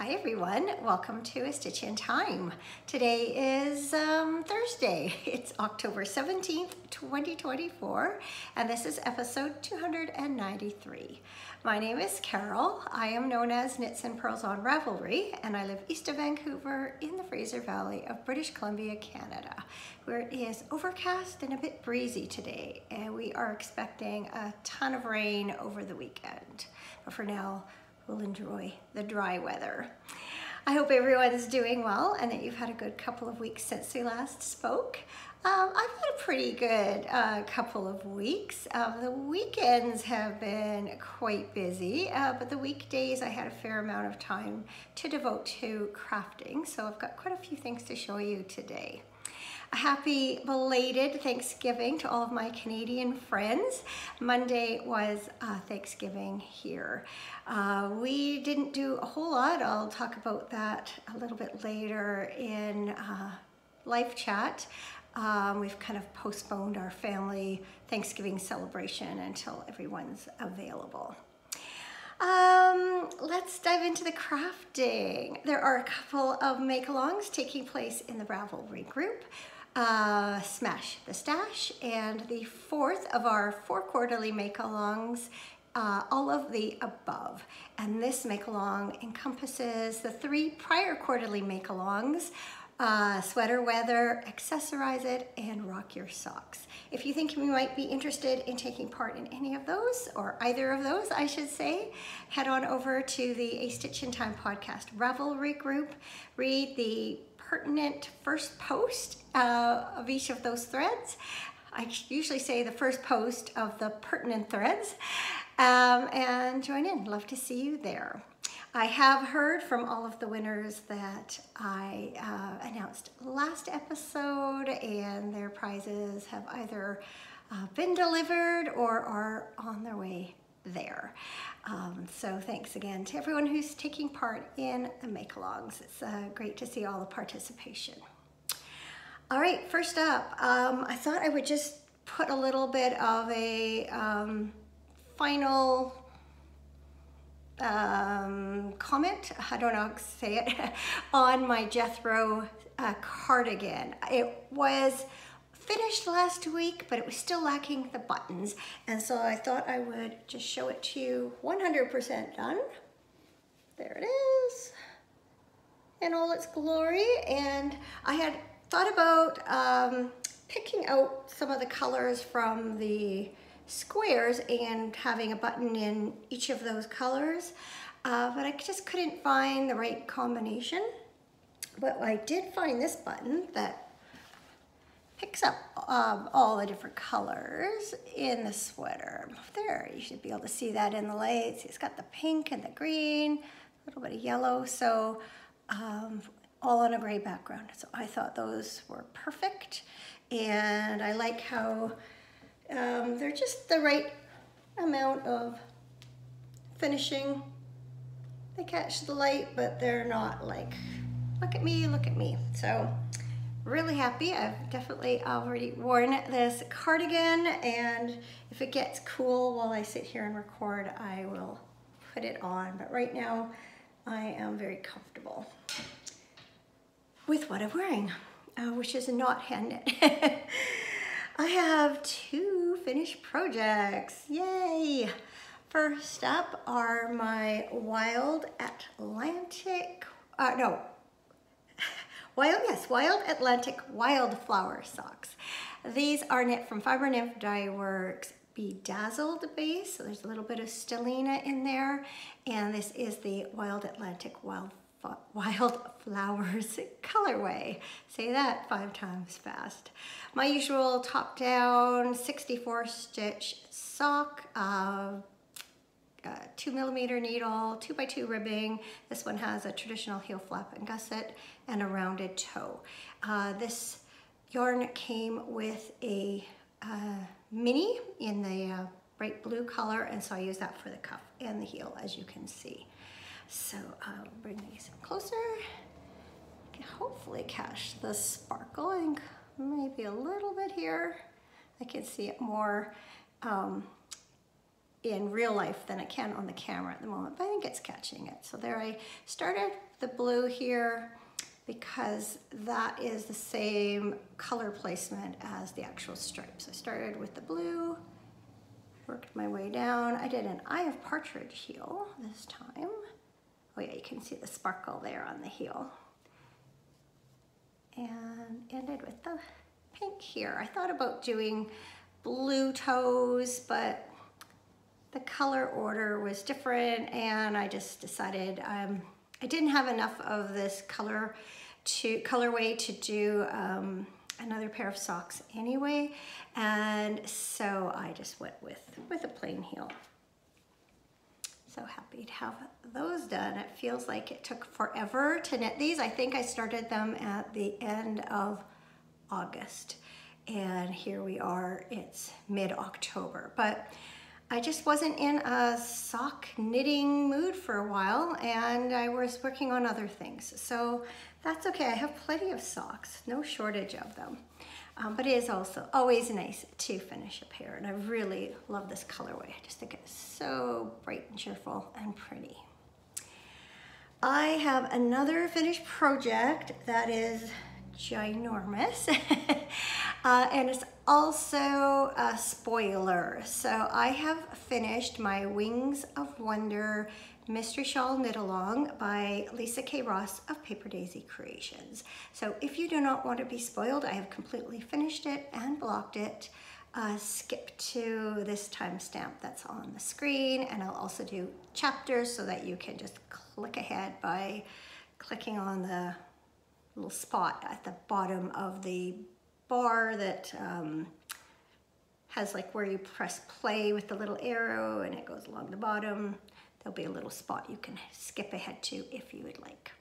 Hi everyone, welcome to A Stitch in Time. Today is Thursday. It's October 17th, 2024, and this is episode 293. My name is Carol. I am known as Knits and Pearls on Ravelry, and I live east of Vancouver in the Fraser Valley of British Columbia, Canada, where it is overcast and a bit breezy today, and we are expecting a ton of rain over the weekend. But for now, we'll enjoy the dry weather. I hope everyone's doing well and that you've had a good couple of weeks since we last spoke. I've had a pretty good couple of weeks. The weekends have been quite busy, but the weekdays I had a fair amount of time to devote to crafting, so I've got quite a few things to show you today. A happy belated Thanksgiving to all of my Canadian friends. Monday was Thanksgiving here. We didn't do a whole lot. I'll talk about that a little bit later in live chat. We've kind of postponed our family Thanksgiving celebration until everyone's available. Let's dive into the crafting. There are a couple of make-alongs taking place in the Ravelry group. Smash the Stash, and the fourth of our 4 quarterly make-alongs, All of the Above. And this make-along encompasses the 3 prior quarterly make-alongs, Sweater Weather, Accessorize It, and Rock Your Socks. If you think you might be interested in taking part in any of those, or either of those, I should say, head on over to the A Stitch in Time podcast Ravelry group, read the pertinent first post of each of those threads. I usually say the first post of the pertinent threads, and join in. Love to see you there. I have heard from all of the winners that I announced last episode, and their prizes have either been delivered or are on their way there. So thanks again to everyone who's taking part in the make-alongs. It's great to see all the participation. All right, first up, I thought I would just put a little bit of a final comment, I don't know how to say it, on my Jethro cardigan. It was finished last week, but it was still lacking the buttons, and so I thought I would just show it to you 100% done. There it is in all its glory. And I had thought about picking out some of the colors from the squares and having a button in each of those colors, but I just couldn't find the right combination. But I did find this button that picks up all the different colors in the sweater. There, you should be able to see that in the lights. It's got the pink and the green, a little bit of yellow, so all on a gray background. So I thought those were perfect, and I like how they're just the right amount of finishing. They catch the light, but they're not like, look at me, look at me. So really happy. I've definitely already worn this cardigan, and if it gets cool while I sit here and record, I will put it on. But right now, I am very comfortable with what I'm wearing, which is not hand knit. I have 2 finished projects, yay! First up are my Wild Atlantic Wildflower socks. These are knit from Fiber Nymph Dye Works Bedazzled base, so there's a little bit of stellina in there, and this is the Wild Atlantic Wildflowers colorway. Say that 5 times fast. My usual top down 64 stitch sock, 2mm needle, 2x2 ribbing. This one has a traditional heel flap and gusset and a rounded toe. This yarn came with a mini in the bright blue color, and so I use that for the cuff and the heel, as you can see. So I'll bring these closer. I can hopefully catch the sparkle. I think maybe a little bit here. I can see it more in real life than I can on the camera at the moment, but I think it's catching it. So there, I started the blue here because that is the same color placement as the actual stripes. I started with the blue, worked my way down. I did an Eye of Partridge heel this time. Oh yeah, you can see the sparkle there on the heel. And ended with the pink here. I thought about doing blue toes, but the color order was different, and I just decided I didn't have enough of this colorway to do another pair of socks anyway, and so I just went with a plain heel. So happy to have those done. It feels like it took forever to knit these. I think I started them at the end of August, and here we are, it's mid-October. But I just wasn't in a sock knitting mood for a while, and I was working on other things. So that's okay, I have plenty of socks, no shortage of them. But it is also always nice to finish a pair, and I really love this colorway. I just think it's so bright and cheerful and pretty. I have another finished project that is ginormous, and it's also a spoiler. So I have finished my Wings of Wonder Mystery Shawl Knit Along by Lisa K. Ross of Paper Daisy Creations. So if you do not want to be spoiled, I have completely finished it and blocked it. Skip to this timestamp that's on the screen, and I'll also do chapters so that you can just click ahead by clicking on the little spot at the bottom of the bar that has like where you press play with the little arrow and it goes along the bottom. There'll be a little spot you can skip ahead to if you would like.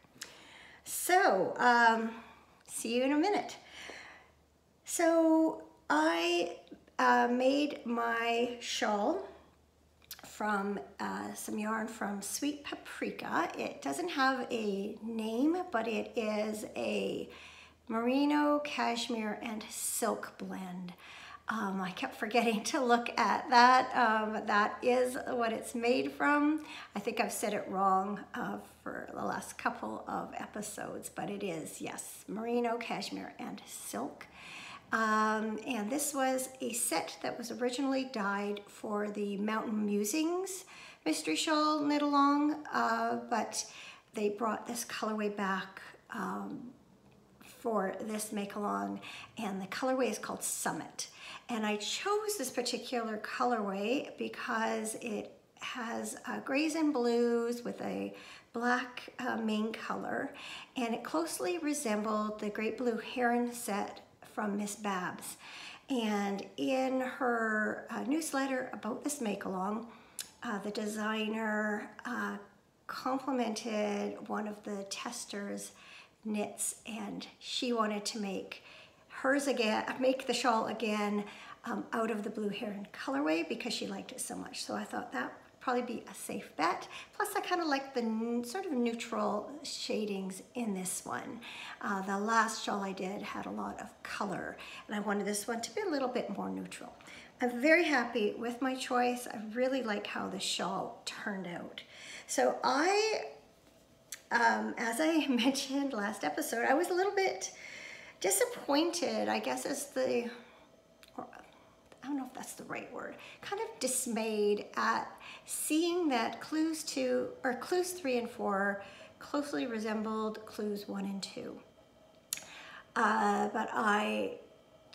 So, see you in a minute. So I made my shawl from some yarn from Sweet Paprika. It doesn't have a name, but it is a merino, cashmere, and silk blend. I kept forgetting to look at that. That is what it's made from. I think I've said it wrong for the last couple of episodes, but it is, yes, merino, cashmere, and silk. And this was a set that was originally dyed for the Mountain Musings Mystery Shawl Knit Along, but they brought this colorway back for this make along, and the colorway is called Summit. And I chose this particular colorway because it has grays and blues with a black main color, and it closely resembled the Great Blue Heron set from Miss Babs. And in her newsletter about this make along, the designer complimented one of the testers' knits, and she wanted to make hers again, make the shawl again out of the Blue Heron colorway because she liked it so much. So I thought that would probably be a safe bet. Plus I kind of like the sort of neutral shadings in this one. The last shawl I did had a lot of color, and I wanted this one to be a little bit more neutral. I'm very happy with my choice. I really like how the shawl turned out. So as I mentioned last episode, I was a little bit disappointed, I guess is the, or I don't know if that's the right word, kind of dismayed at seeing that clues 3 and 4 closely resembled clues 1 and 2. But I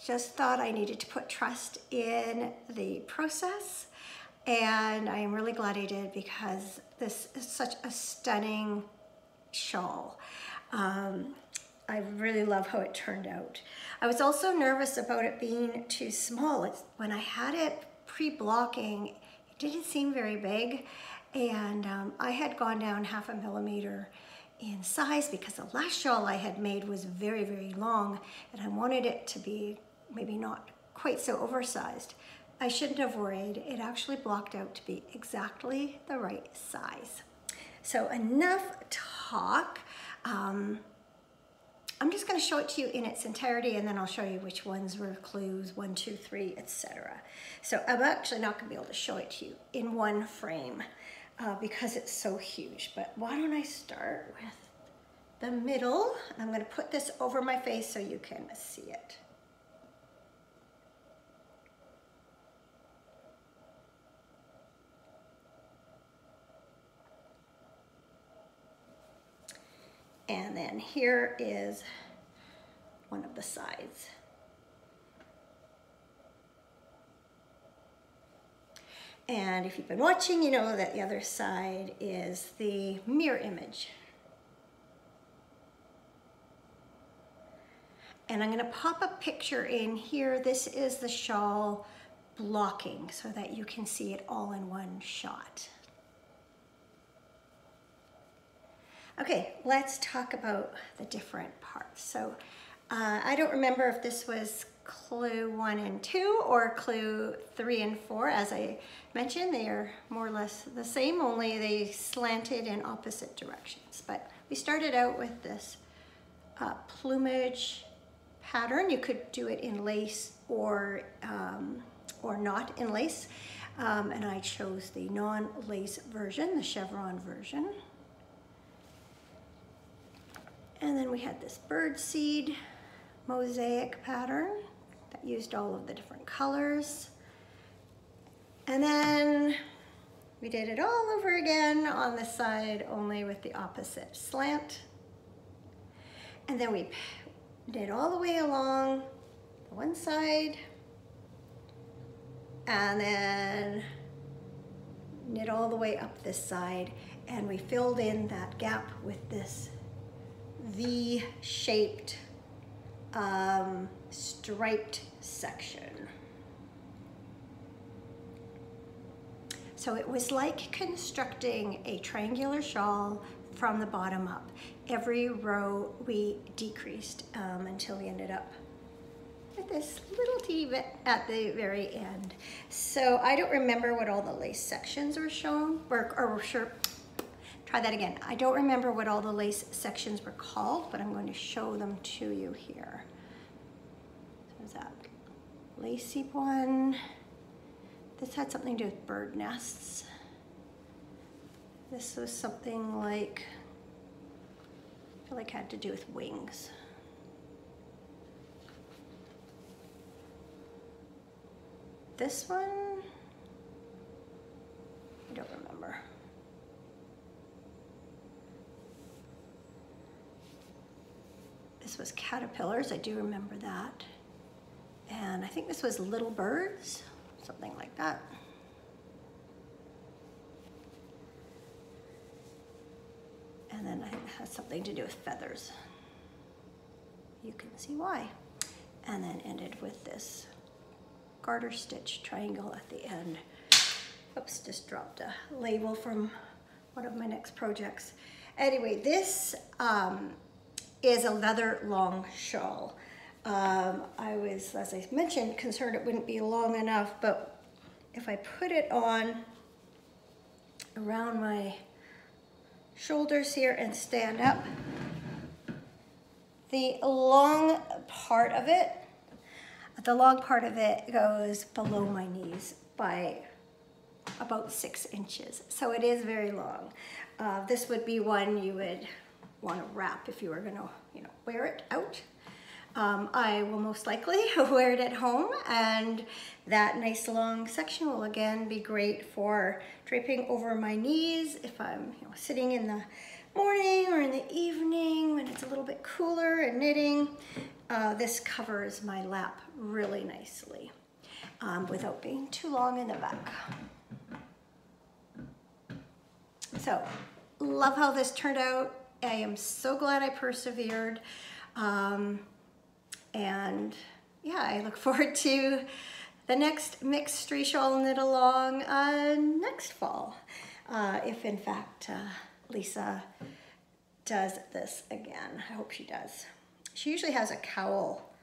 just thought I needed to put trust in the process, and I am really glad I did because this is such a stunning shawl. I really love how it turned out. I was also nervous about it being too small. When I had it pre-blocking, it didn't seem very big, and I had gone down 0.5 millimeter in size because the last shawl I had made was very, very long, and I wanted it to be maybe not quite so oversized. I shouldn't have worried. It actually blocked out to be exactly the right size. So enough talk. I'm just going to show it to you in its entirety, and then I'll show you which ones were clues, 1, 2, 3, etc. So I'm actually not going to be able to show it to you in one frame because it's so huge. But why don't I start with the middle? I'm going to put this over my face so you can see it. And then here is one of the sides. And if you've been watching, you know that the other side is the mirror image. And I'm going to pop a picture in here. This is the shawl blocking so that you can see it all in one shot. Okay, let's talk about the different parts. So I don't remember if this was clue 1 and 2 or clue 3 and 4. As I mentioned, they are more or less the same, only they slanted in opposite directions. But we started out with this plumage pattern. You could do it in lace or not in lace. And I chose the non-lace version, the chevron version. And then we had this birdseed mosaic pattern that used all of the different colors. And then we did it all over again on the side, only with the opposite slant. And then we did all the way along the one side, and then knit all the way up this side, and we filled in that gap with this V-shaped striped section. So it was like constructing a triangular shawl from the bottom up. Every row we decreased until we ended up with this little teeny bit at the very end. So I don't remember what all the lace sections were shown, or sure. Try that again. I don't remember what all the lace sections were called, but I'm going to show them to you here. So there's that lacy one. This had something to do with bird nests. This was something like, I feel like it had to do with wings. This one, I don't remember. This was caterpillars, I do remember that. And I think this was little birds, something like that. And then I think it has something to do with feathers. You can see why. And then ended with this garter stitch triangle at the end. Oops, just dropped a label from one of my next projects. Anyway, this is a leather long shawl. I was, as I mentioned, concerned it wouldn't be long enough, but if I put it on around my shoulders here and stand up, the long part of it goes below my knees by about 6 inches. So it is very long. This would be one you would want to wrap if you were going to, wear it out. I will most likely wear it at home, and that nice long section will again be great for draping over my knees if I'm sitting in the morning or in the evening when it's a little bit cooler and knitting. This covers my lap really nicely without being too long in the back. So, love how this turned out. I am so glad I persevered. And yeah, I look forward to the next mixed stretch shawl knit along next fall. If in fact Lisa does this again. I hope she does. She usually has a cowl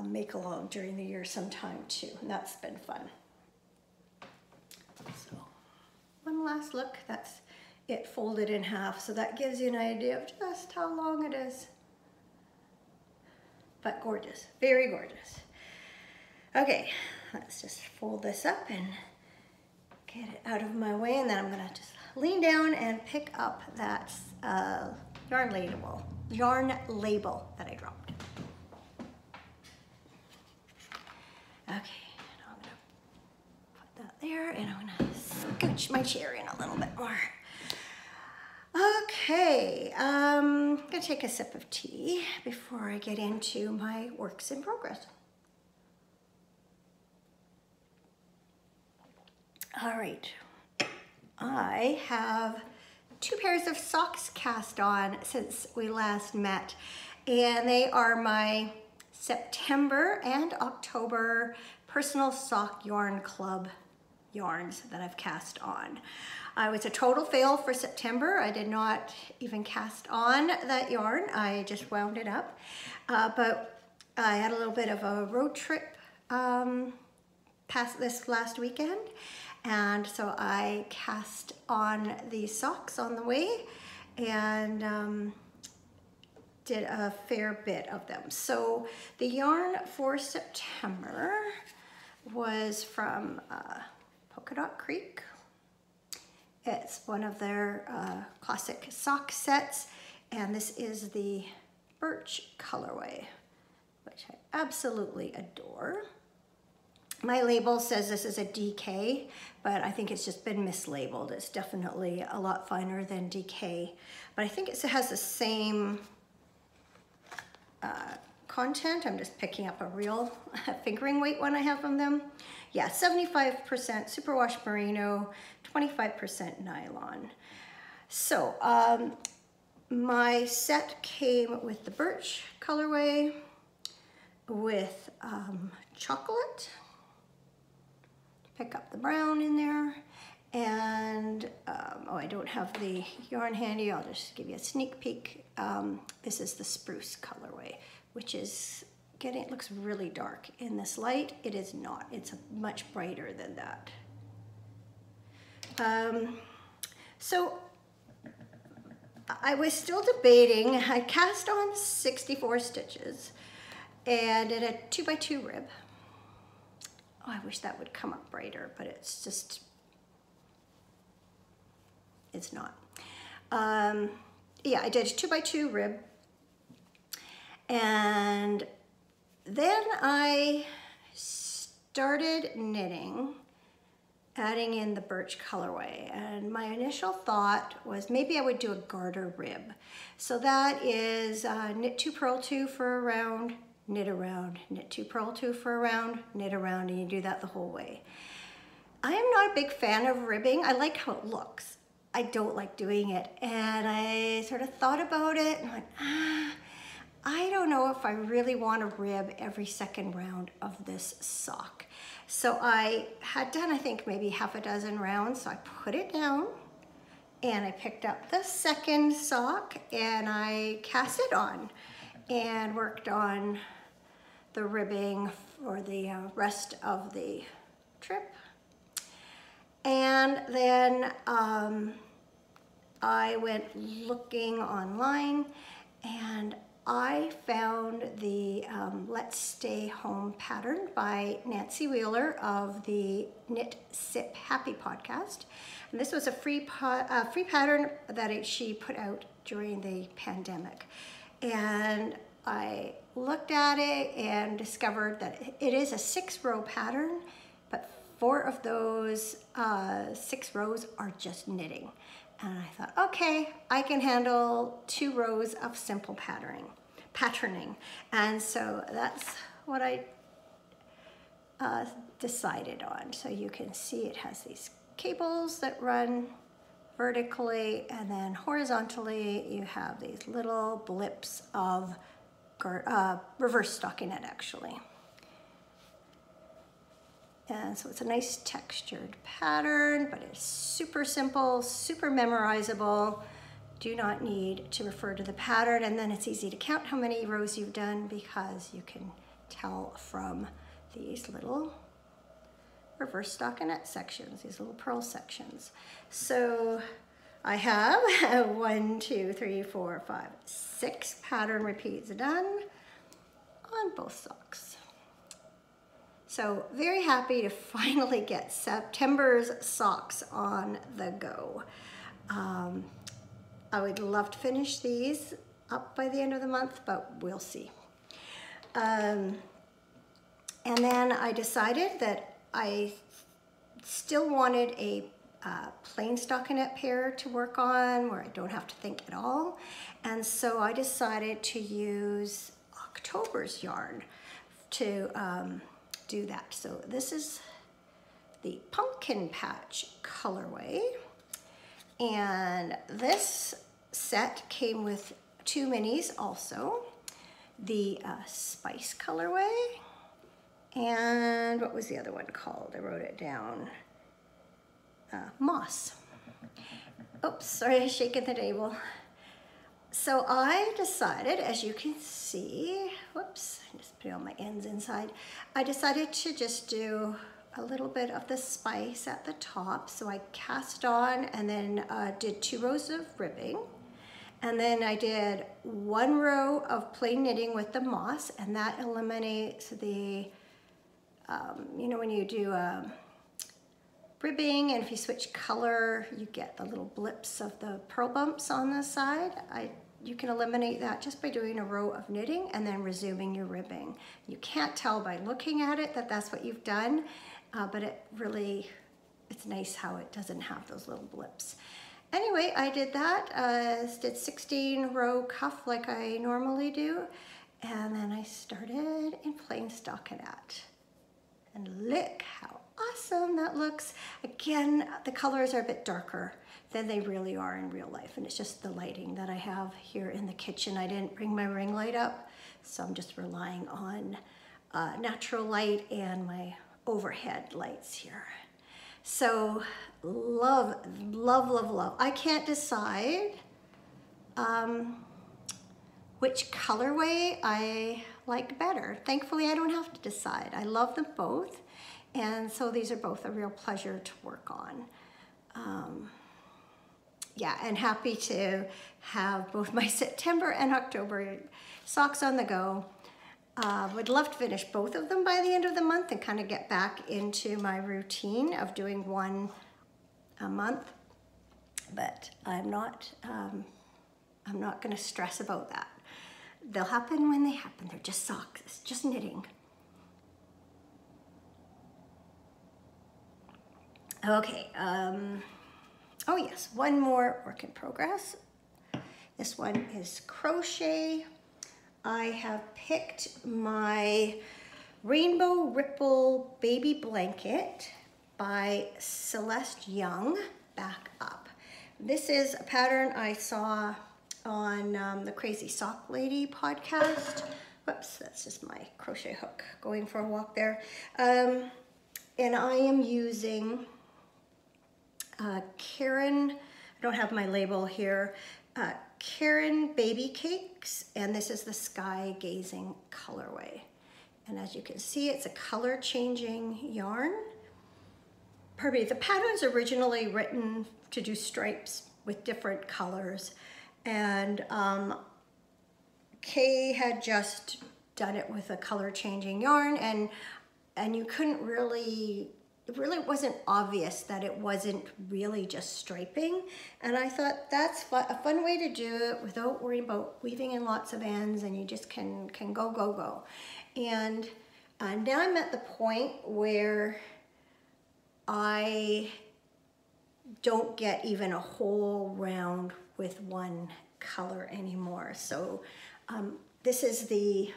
make along during the year sometime too, and that's been fun. So one last look, that's it folded in half, so that gives you an idea of just how long it is. but gorgeous, very gorgeous. Okay, let's just fold this up and get it out of my way, and then I'm gonna just lean down and pick up that yarn label that I dropped. Okay, now I'm gonna put that there, and I'm gonna scooch my chair in a little bit more. Okay, I'm gonna take a sip of tea before I get into my works in progress. All right, I have 2 pairs of socks cast on since we last met, and they are my September and October Personal Sock Yarn Club yarns that I've cast on. It was a total fail for September. I did not even cast on that yarn. I just wound it up, but I had a little bit of a road trip past this last weekend. And so I cast on these socks on the way and did a fair bit of them. So the yarn for September was from Polka Dot Creek. It's one of their classic sock sets, and this is the birch colorway, which I absolutely adore. My label says this is a DK, but I think it's just been mislabeled. It's definitely a lot finer than DK, but I think it has the same content. I'm just picking up a real fingering weight one I have from them. Yeah, 75% superwash merino, 25% nylon. So my set came with the birch colorway, with chocolate. Pick up the brown in there, and oh, I don't have the yarn handy. I'll just give you a sneak peek. This is the spruce colorway, which is it looks really dark in this light. It is not. It's much brighter than that. So I was still debating. I cast on 64 stitches and did a 2x2 rib. Oh, I wish that would come up brighter, but it's just, it's not. Yeah, I did a 2x2 rib, and then I started knitting, adding in the birch colorway, and my initial thought was maybe I would do a garter rib. So that is knit 2, purl 2 for a round, knit around, knit 2, purl 2 for a round, knit around, and you do that the whole way. I am not a big fan of ribbing. I like how it looks. I don't like doing it. And I sort of thought about it and went, I don't know if I really want to rib every second round of this sock. So I had done, I think, maybe half a dozen rounds. So I put it down and I picked up the second sock and I cast it on and worked on the ribbing for the rest of the trip. And then I went looking online and I found the Let's Stay Home pattern by Nancy Wheeler of the Knit Sip Happy podcast. And this was a free pattern that she put out during the pandemic. And I looked at it and discovered that it is a 6-row pattern, but 4 of those 6 rows are just knitting. And I thought, okay, I can handle 2 rows of simple patterning. And so that's what I decided on. So you can see it has these cables that run vertically, and then horizontally you have these little blips of reverse stockinette actually. And so it's a nice textured pattern, but it's super simple, super memorizable. Do not need to refer to the pattern, and then it's easy to count how many rows you've done because you can tell from these little reverse stockinette sections, these little purl sections. So I have 1, 2, 3, 4, 5, 6 pattern repeats done. on both socks. So very happy to finally get September's socks on the go. I would love to finish these up by the end of the month, but we'll see. And then I decided that I still wanted a plain stockinette pair to work on where I don't have to think at all. And so I decided to use October's yarn to do that. So this is the Pumpkin Patch colorway. And this set came with 2 minis also. The Spice colorway, and what was the other one called? I wrote it down. Moss. Oops, sorry, I shaking the table. So I decided, as you can see, whoops, I just put all my ends inside. I decided to just do a little bit of the spice at the top. So I cast on and then did 2 rows of ribbing. And then I did 1 row of plain knitting with the moss, and that eliminates the, you know, when you do ribbing and if you switch color, you get the little blips of the purl bumps on the side. You can eliminate that just by doing a row of knitting and then resuming your ribbing. You can't tell by looking at it that that's what you've done, but it's nice how it doesn't have those little blips. Anyway, I did that, did 16 row cuff like I normally do, and then I started in plain stockinette. And look how awesome that looks. Again, the colors are a bit darker than they really are in real life, and it's just the lighting that I have here in the kitchen. I didn't bring my ring light up, so I'm just relying on natural light and my overhead lights here. So love, love, love, love. I can't decide which colorway I like better. Thankfully, I don't have to decide. I love them both. And so these are both a real pleasure to work on. Yeah, and happy to have both my September and October socks on the go. Would love to finish both of them by the end of the month and kind of get back into my routine of doing 1 a month, but I'm not going to stress about that. They'll happen when they happen. They're just socks. It's just knitting. Okay. Oh yes, one more work in progress. This one is crochet. I have picked my Rainbow Ripple Baby Blanket by Celeste Young, back up. This is a pattern I saw on the Crazy Sock Lady podcast. Whoops, that's just my crochet hook going for a walk there. And I am using Caron, I don't have my label here, Caron Baby Cakes, and this is the Sky Gazing colorway. And as you can see, it's a color changing yarn. Pardon me, the pattern's originally written to do stripes with different colors, and Kay had just done it with a color changing yarn, and you couldn't really, it really wasn't obvious that it wasn't really just striping. And I thought that's a fun way to do it without worrying about weaving in lots of ends, and you just can go, go, go. And now I'm at the point where I don't get even a whole round with one color anymore. So this is the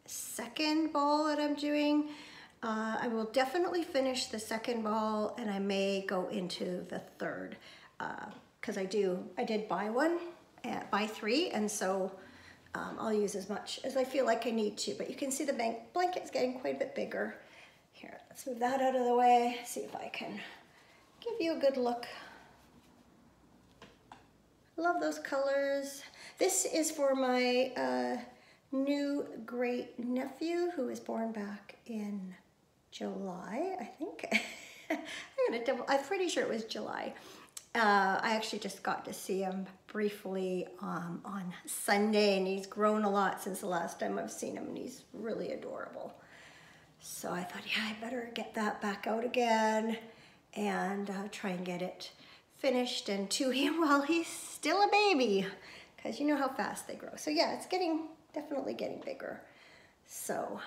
second ball that I'm doing. I will definitely finish the second ball, and I may go into the third because I did buy one, buy 3, and so I'll use as much as I feel like I need to. But you can see the blanket's getting quite a bit bigger. Here, let's move that out of the way, see if I can give you a good look. Love those colors. This is for my new great nephew who was born back in July, I think. I'm pretty sure it was July. I actually just got to see him briefly on Sunday, and he's grown a lot since the last time I've seen him, and he's really adorable. So I thought, yeah, I better get that back out again and try and get it finished and to him while he's still a baby, because you know how fast they grow. So yeah, it's definitely getting bigger. So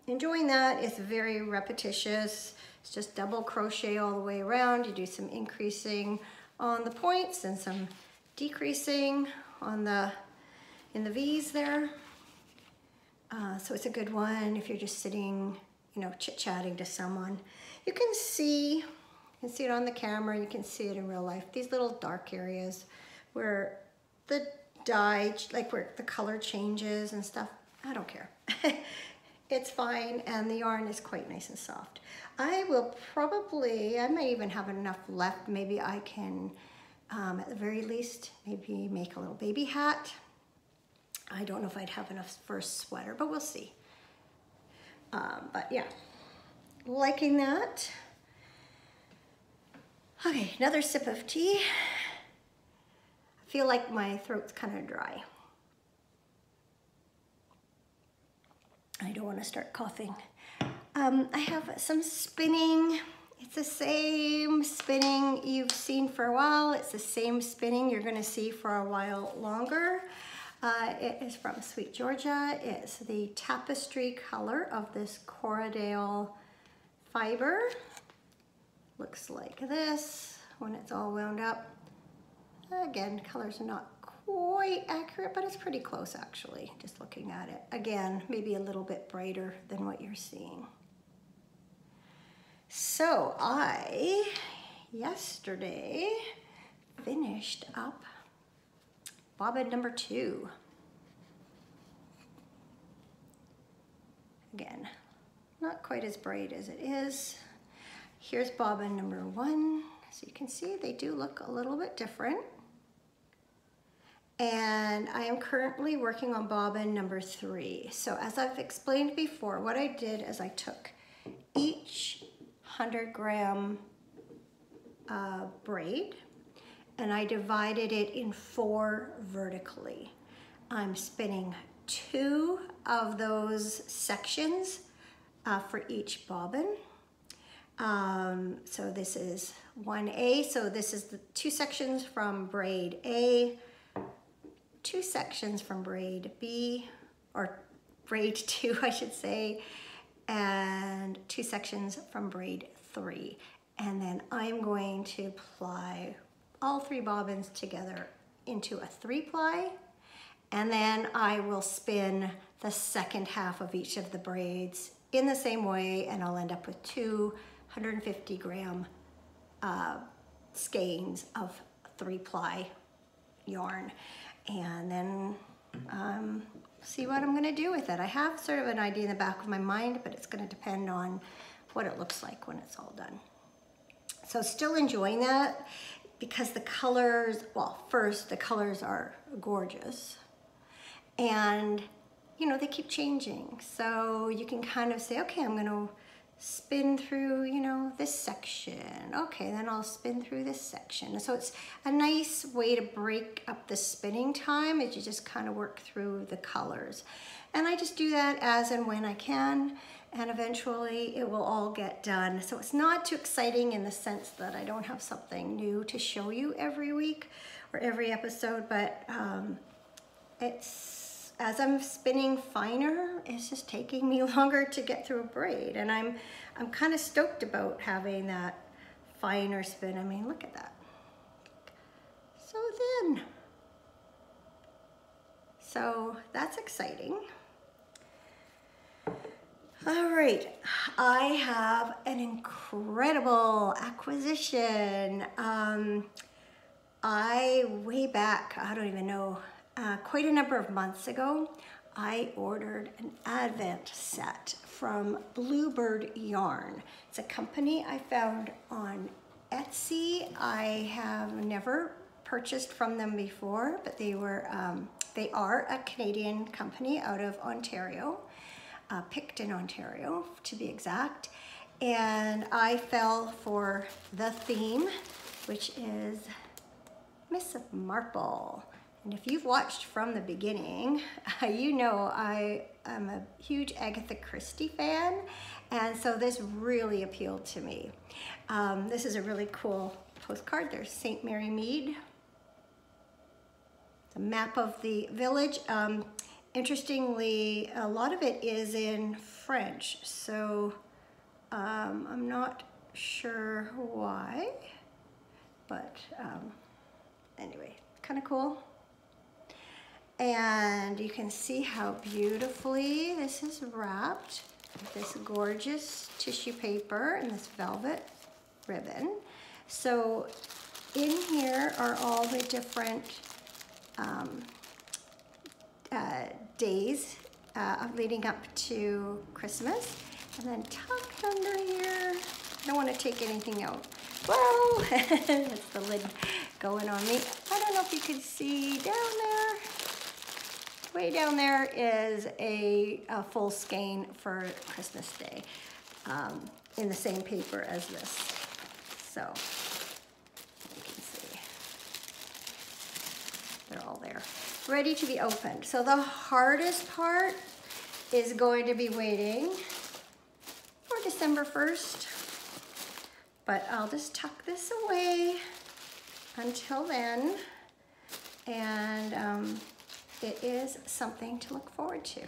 enjoying that. It's very repetitious. It's just double crochet all the way around. You do some increasing on the points and some decreasing on in the V's there. So it's a good one if you're just sitting, you know, chit-chatting to someone. You can see it on the camera, you can see it in real life. These little dark areas where the dye, like where the color changes and stuff, I don't care. It's fine, and the yarn is quite nice and soft. I might even have enough left. Maybe I can, at the very least, maybe make a little baby hat. I don't know if I'd have enough for a sweater, but we'll see. But yeah, liking that. Okay, another sip of tea. I feel like my throat's kind of dry. I don't want to start coughing. I have some spinning. It's the same spinning you've seen for a while. It's the same spinning you're going to see for a while longer. It is from Sweet Georgia. It's the tapestry color of this Corriedale fiber. Looks like this when it's all wound up. Again, colors are not quite accurate, but it's pretty close actually, just looking at it. Again, maybe a little bit brighter than what you're seeing. So I, yesterday, finished up bobbin number 2. Again, not quite as bright as it is. Here's bobbin number 1. So you can see they do look a little bit different. And I am currently working on bobbin number 3. So as I've explained before, what I did is I took each 100-gram braid and I divided it in 4 vertically. I'm spinning 2 of those sections for each bobbin. So this is 1A, so this is the 2 sections from braid A, 2 sections from braid B, or braid 2 I should say, and 2 sections from braid 3. And then I'm going to apply all 3 bobbins together into a 3-ply, and then I will spin the second half of each of the braids in the same way, and I'll end up with 2 150-gram skeins of 3-ply yarn. And then see what I'm gonna do with it. I have sort of an idea in the back of my mind, but it's gonna depend on what it looks like when it's all done. So still enjoying that because the colors, well, first the colors are gorgeous, and you know, they keep changing. So you can kind of say, okay, I'm gonna spin through, you know, this section. Okay, then I'll spin through this section. So it's a nice way to break up the spinning time, is you just kind of work through the colors. And I just do that as and when I can, and eventually it will all get done. So it's not too exciting in the sense that I don't have something new to show you every week or every episode, but it's, as I'm spinning finer, it's just taking me longer to get through a braid. And I'm kind of stoked about having that finer spin. I mean, look at that. So thin. So that's exciting. All right, I have an incredible acquisition. Way back, I don't even know, quite a number of months ago, I ordered an Advent set from Bluebird Yarn. It's a company I found on Etsy. I have never purchased from them before, but they are a Canadian company out of Ontario, Picton, Ontario, to be exact. And I fell for the theme, which is Miss Marple. And if you've watched from the beginning, you know I am a huge Agatha Christie fan, and so this really appealed to me. This is a really cool postcard. There's St. Mary Mead. The map of the village. Interestingly, a lot of it is in French, so I'm not sure why, but anyway, kind of cool. And you can see how beautifully this is wrapped with this gorgeous tissue paper and this velvet ribbon. So in here are all the different days leading up to Christmas. And then tucked under here, I don't want to take anything out. Whoa, that's the lid going on me. I don't know if you can see down there. Way down there is a full skein for Christmas Day in the same paper as this. So you can see they're all there, ready to be opened. So the hardest part is going to be waiting for December 1st, but I'll just tuck this away until then, and it is something to look forward to.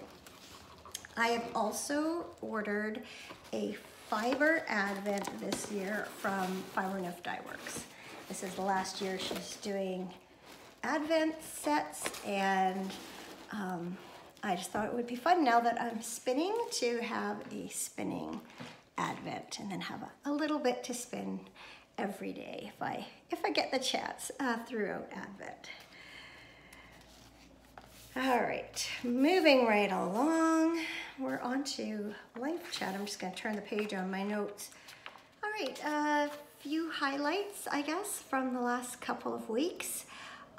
I have also ordered a fiber advent this year from Fiber Neuf Dye Works. This is the last year she's doing advent sets, and I just thought it would be fun now that I'm spinning to have a spinning advent and then have a little bit to spin every day if I get the chance throughout Advent. All right, moving right along, we're on to Life Chat. I'm just gonna turn the page on my notes. All right, a few highlights, I guess, from the last couple of weeks.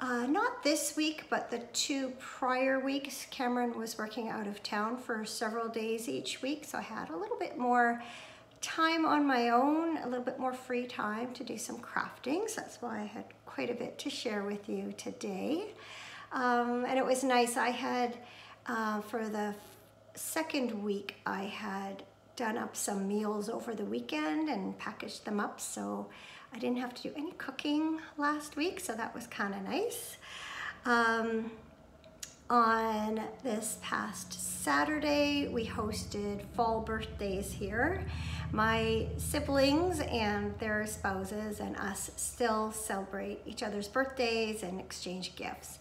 Not this week, but the 2 prior weeks, Cameron was working out of town for several days each week, so I had a little bit more time on my own, a little bit more free time to do some crafting, so that's why I had quite a bit to share with you today. And it was nice. I had, for the second week, I had done up some meals over the weekend and packaged them up, so I didn't have to do any cooking last week, so that was kind of nice. On this past Saturday, we hosted fall birthdays here. My siblings and their spouses and us still celebrate each other's birthdays and exchange gifts.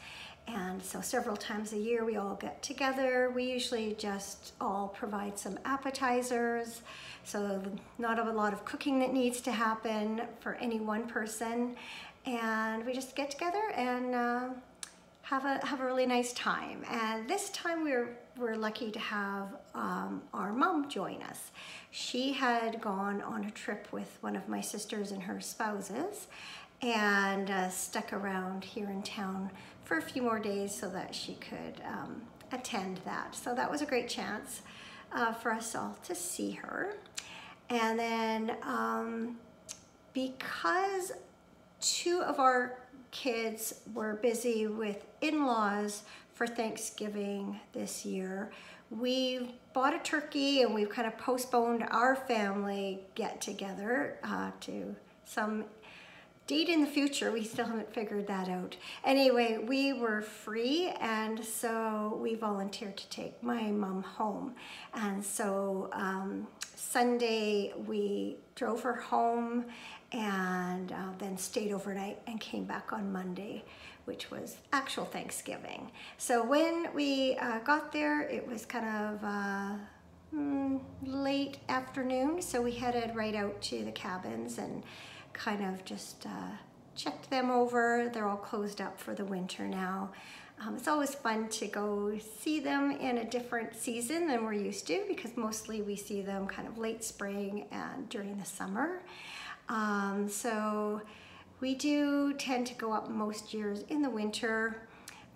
And so several times a year we all get together. We usually just all provide some appetizers, so not a lot of cooking that needs to happen for any one person. And we just get together and have a really nice time. And this time we're lucky to have our mom join us. She had gone on a trip with one of my sisters and her spouses and stuck around here in town for a few more days so that she could attend that. So that was a great chance for us all to see her. And then because 2 of our kids were busy with in-laws for Thanksgiving this year, we bought a turkey and we've kind of postponed our family get-together to some date in the future. We still haven't figured that out. Anyway, we were free, and so we volunteered to take my mom home. And so Sunday we drove her home and then stayed overnight and came back on Monday, which was actual Thanksgiving. So when we got there, it was kind of late afternoon, so we headed right out to the cabins and kind of just checked them over. They're all closed up for the winter now. It's always fun to go see them in a different season than we're used to, because mostly we see them kind of late spring and during the summer. So we do tend to go up most years in the winter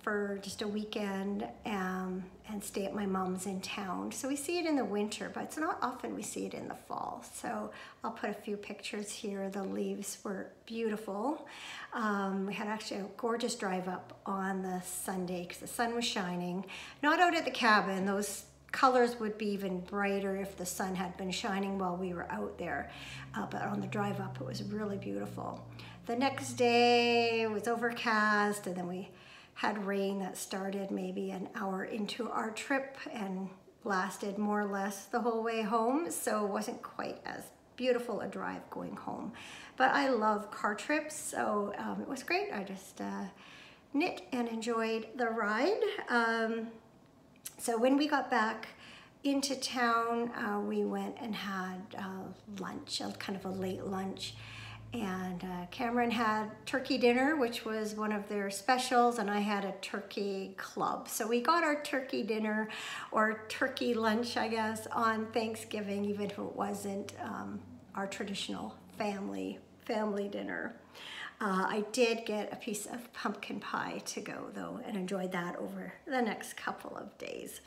for just a weekend and stay at my mom's in town. So we see it in the winter, but it's not often we see it in the fall. So I'll put a few pictures here. The leaves were beautiful. We had actually a gorgeous drive up on the Sunday because the sun was shining. Not out at the cabin. Those colors would be even brighter if the sun had been shining while we were out there. But on the drive up, it was really beautiful. The next day it was overcast, and then we had rain that started maybe an hour into our trip and lasted more or less the whole way home. So it wasn't quite as beautiful a drive going home. But I love car trips, so it was great. I just knit and enjoyed the ride. So when we got back into town, we went and had lunch, kind of a late lunch. And Cameron had turkey dinner, which was one of their specials, and I had a turkey club. So we got our turkey dinner, or turkey lunch, I guess, on Thanksgiving, even if it wasn't our traditional family dinner. I did get a piece of pumpkin pie to go, though, and enjoyed that over the next couple of days.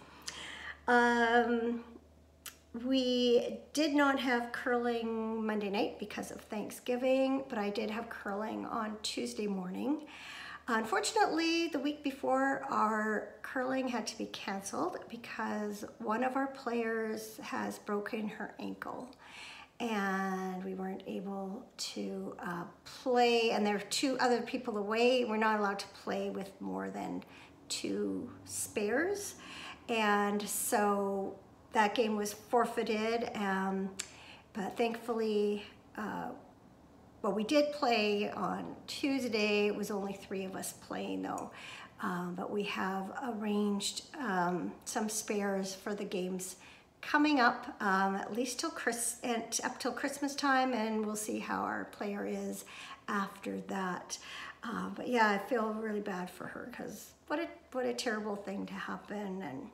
We did not have curling Monday night because of Thanksgiving, but I did have curling on Tuesday morning. Unfortunately, the week before, our curling had to be canceled because one of our players has broken her ankle, and we weren't able to play, and there are 2 other people away. We're not allowed to play with more than 2 spares, and so that game was forfeited, but thankfully, well, we did play on Tuesday. It was only 3 of us playing, though, but we have arranged some spares for the games coming up, at least till up till Christmas time, and we'll see how our player is after that. But yeah, I feel really bad for her because what a terrible thing to happen. And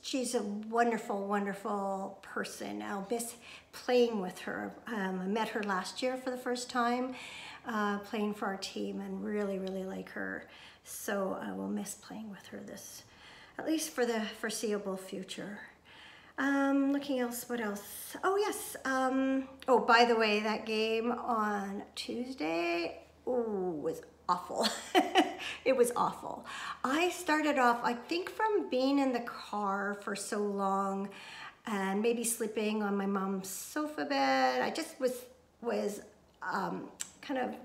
she's a wonderful, wonderful person. I'll miss playing with her. I met her last year for the first time, playing for our team, and really, really like her. So I will miss playing with her at least for the foreseeable future. Looking else, what else? Oh yes, oh, by the way, that game on Tuesday, was awful. It was awful. I started off, I think from being in the car for so long and maybe sleeping on my mom's sofa bed, I just was kind of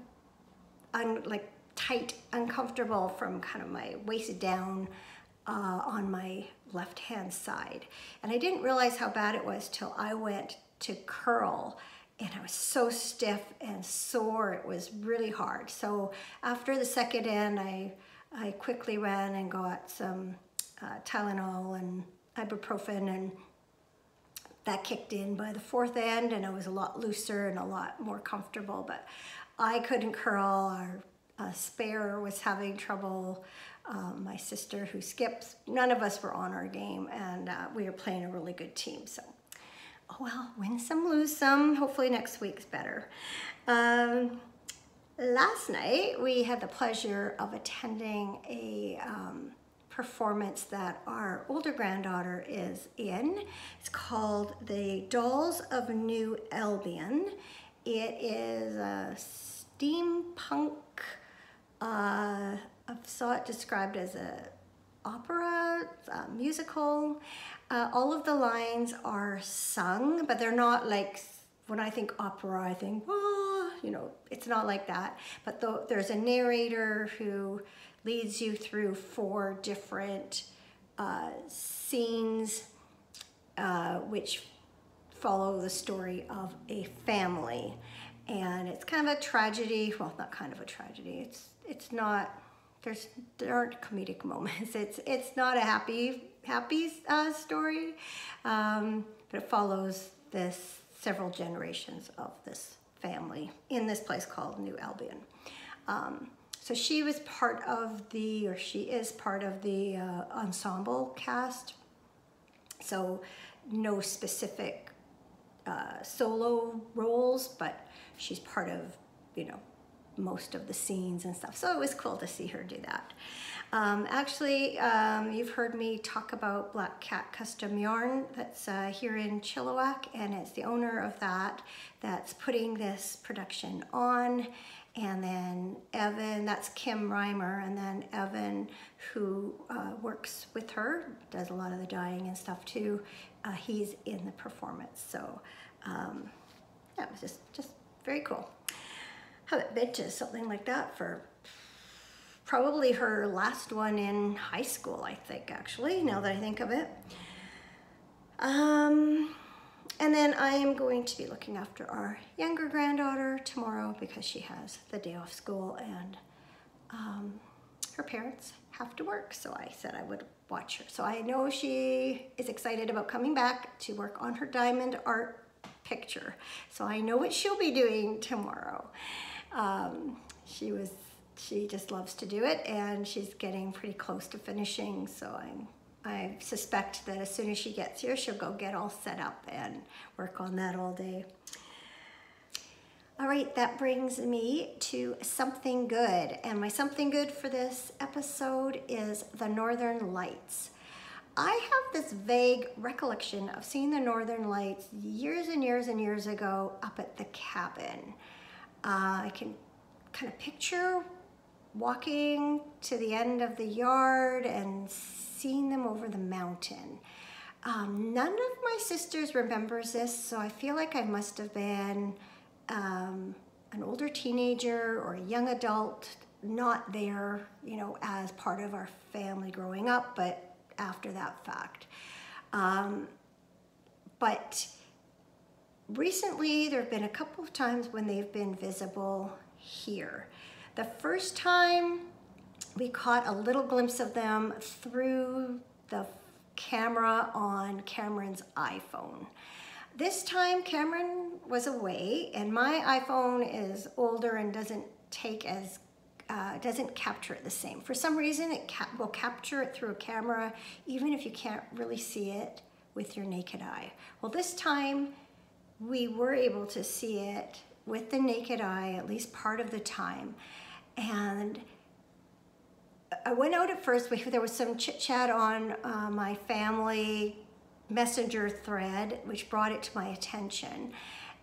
like tight, uncomfortable from kind of my waist down on my left-hand side. And I didn't realize how bad it was till I went to curl, and I was so stiff and sore. It was really hard. So after the second end, I quickly ran and got some Tylenol and ibuprofen, and that kicked in by the 4th end, and I was a lot looser and a lot more comfortable. But I couldn't curl. Our spare was having trouble. My sister, who skips, none of us were on our game, and we were playing a really good team. So, oh well, win some, lose some. Hopefully next week's better. Last night, we had the pleasure of attending a performance that our older granddaughter is in. It's called The Dolls of New Albion. It is a steampunk, I saw it described as a opera, musical. All of the lines are sung, but they're not like, when I think opera, I think, oh, you know, it's not like that. But there's a narrator who leads you through 4 different scenes, which follow the story of a family. And it's kind of a tragedy. Well, not kind of a tragedy. It's not. There aren't comedic moments. It's not a happy story, but it follows several generations of this family in this place called New Albion. So she was part of she is part of the ensemble cast. So no specific solo roles, but she's part of, you know, most of the scenes and stuff. So it was cool to see her do that. Actually, you've heard me talk about Black Cat Custom Yarn that's here in Chilliwack, and it's the owner of that that's putting this production on. And then Evan, that's Kim Reimer, and then Evan, who works with her, does a lot of the dyeing and stuff too. He's in the performance. So yeah, it was just very cool. Haven't been to something like that for probably her last one in high school, I think, actually, now that I think of it. And then I am going to be looking after our younger granddaughter tomorrow because she has the day off school, and her parents have to work, so I said I would watch her. So I know she is excited about coming back to work on her diamond art picture. So I know what she'll be doing tomorrow. She just loves to do it, and she's getting pretty close to finishing, so I suspect that as soon as she gets here, she'll go get all set up and work on that all day. All right, that brings me to something good, and my something good for this episode is the Northern Lights. I have this vague recollection of seeing the Northern Lights years and years and years ago up at the cabin. I can kind of picture walking to the end of the yard and seeing them over the mountain. None of my sisters remembers this, so I feel like I must have been an older teenager or a young adult, not there, you know, as part of our family growing up, but after that fact. But recently there have been a couple of times when they've been visible here. The first time we caught a little glimpse of them through the camera on Cameron's iPhone. This time Cameron was away, and my iPhone is older and doesn't capture it the same. For some reason, it will capture it through a camera, even if you can't really see it with your naked eye. Well, this time we were able to see it with the naked eye, at least part of the time. And I went out at first, there was some chit chat on my family messenger thread, which brought it to my attention.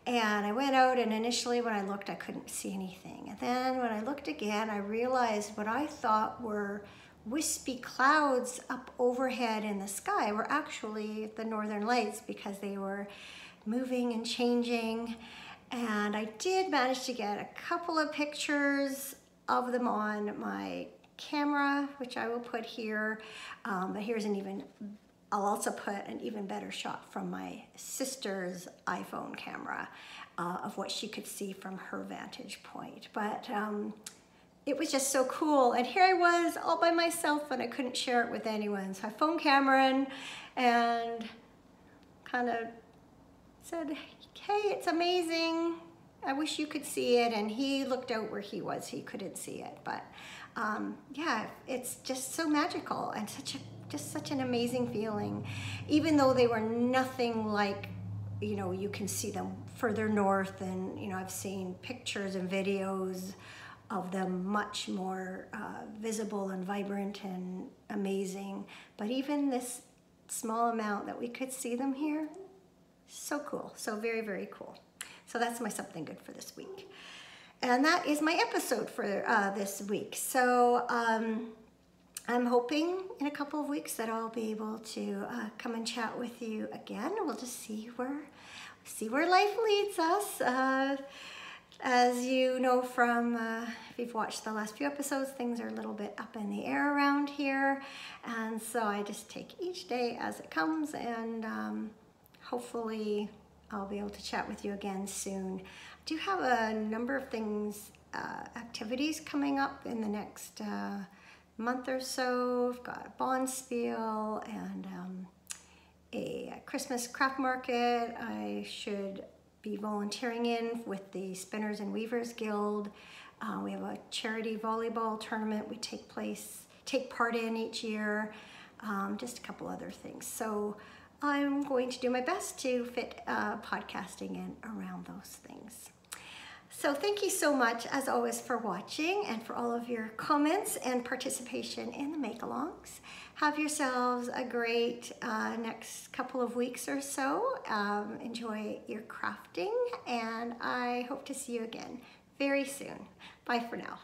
And I went out, and initially when I looked, I couldn't see anything. And then when I looked again, I realized what I thought were wispy clouds up overhead in the sky were actually the Northern Lights, because they were moving and changing. And I did manage to get a couple of pictures of them on my camera, which I will put here. But here's I'll also put an even better shot from my sister's iPhone camera of what she could see from her vantage point. But it was just so cool. And here I was all by myself, and I couldn't share it with anyone. So I phoned Cameron and kind of said, hey, it's amazing. I wish you could see it. And he looked out where he was. He couldn't see it. But yeah, it's just so magical and just such an amazing feeling. Even though they were nothing like, you know, you can see them further north, and, you know, I've seen pictures and videos of them much more visible and vibrant and amazing. But even this small amount that we could see them here, so cool. So very, very cool. So that's my something good for this week. And that is my episode for this week. So I'm hoping in a couple of weeks that I'll be able to come and chat with you again. We'll just see where life leads us. As you know from, if you've watched the last few episodes, things are a little bit up in the air around here. And so I just take each day as it comes, and hopefully I'll be able to chat with you again soon. I do have a number of things, activities coming up in the next month or so. I've got a bonspiel and a Christmas craft market I should be volunteering in with the Spinners and Weavers Guild. We have a charity volleyball tournament we take part in each year. Just a couple other things. So I'm going to do my best to fit podcasting in around those things. So thank you so much, as always, for watching and for all of your comments and participation in the make-alongs. Have yourselves a great next couple of weeks or so. Enjoy your crafting, and I hope to see you again very soon. Bye for now.